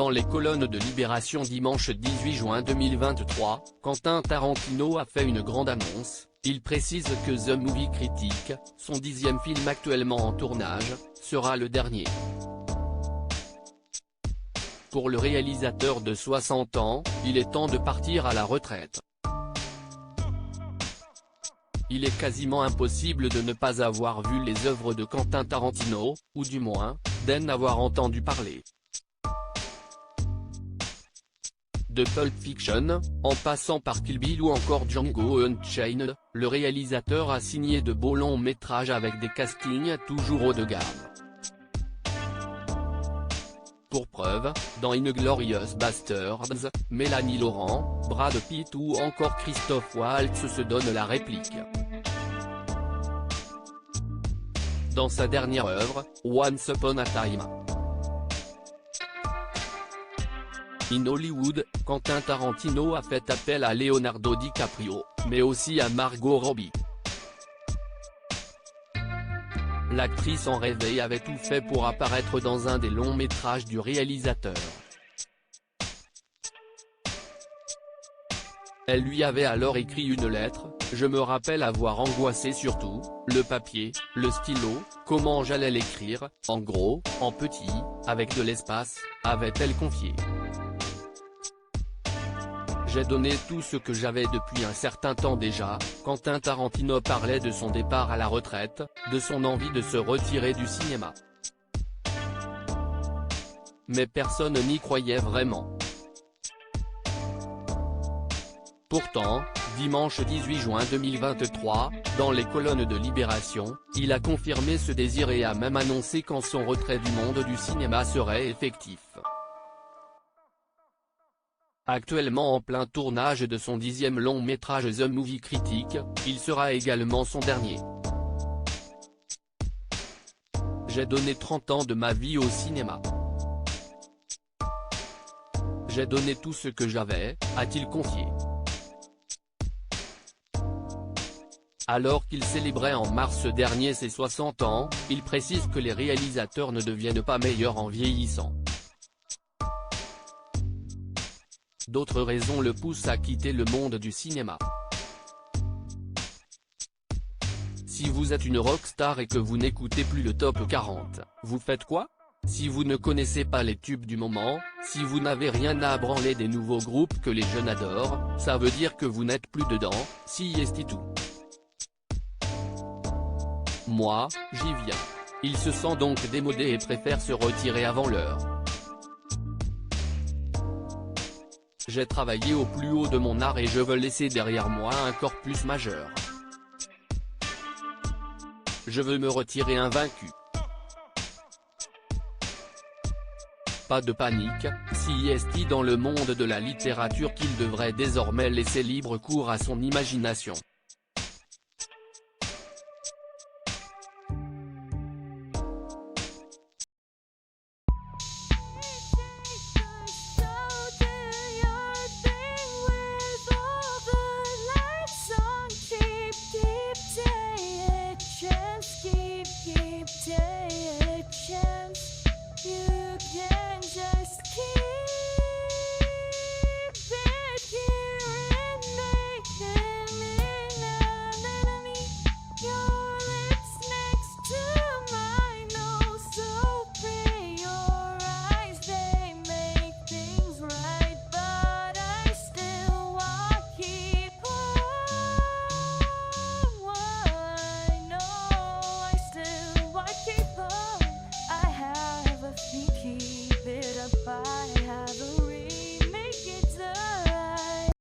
Dans les colonnes de Libération dimanche 18 juin 2023, Quentin Tarantino a fait une grande annonce. Il précise que The Movie Critic, son 10e film actuellement en tournage, sera le dernier. Pour le réalisateur de 60 ans, il est temps de partir à la retraite. Il est quasiment impossible de ne pas avoir vu les œuvres de Quentin Tarantino, ou du moins, d'en avoir entendu parler. De Pulp Fiction, en passant par Kill Bill ou encore Django Unchained, le réalisateur a signé de beaux longs métrages avec des castings toujours haut de gamme. Pour preuve, dans Inglourious Basterds, Mélanie Laurent, Brad Pitt ou encore Christophe Waltz se donnent la réplique. Dans sa dernière œuvre, Once Upon a Time in Hollywood, Quentin Tarantino a fait appel à Leonardo DiCaprio, mais aussi à Margot Robbie. L'actrice en rêvait et avait tout fait pour apparaître dans un des longs métrages du réalisateur. Elle lui avait alors écrit une lettre. Je me rappelle avoir angoissé surtout, le papier, le stylo, comment j'allais l'écrire, en gros, en petit, avec de l'espace, avait-elle confié. J'ai donné tout ce que j'avais depuis un certain temps déjà. Quentin Tarantino parlait de son départ à la retraite, de son envie de se retirer du cinéma. Mais personne n'y croyait vraiment. Pourtant, dimanche 18 juin 2023, dans les colonnes de Libération, il a confirmé ce désir et a même annoncé quand son retrait du monde du cinéma serait effectif. Actuellement en plein tournage de son 10e long métrage The Movie Critic, il sera également son dernier. J'ai donné 30 ans de ma vie au cinéma. J'ai donné tout ce que j'avais, a-t-il confié. Alors qu'il célébrait en mars dernier ses 60 ans, il précise que les réalisateurs ne deviennent pas meilleurs en vieillissant. D'autres raisons le poussent à quitter le monde du cinéma. Si vous êtes une rockstar et que vous n'écoutez plus le top 40, vous faites quoi? Si vous ne connaissez pas les tubes du moment, si vous n'avez rien à branler des nouveaux groupes que les jeunes adorent, ça veut dire que vous n'êtes plus dedans, si est tout. Moi, j'y viens. Il se sent donc démodé et préfère se retirer avant l'heure. J'ai travaillé au plus haut de mon art et je veux laisser derrière moi un corpus majeur. Je veux me retirer invaincu. Pas de panique, si est dans le monde de la littérature qu'il devrait désormais laisser libre cours à son imagination.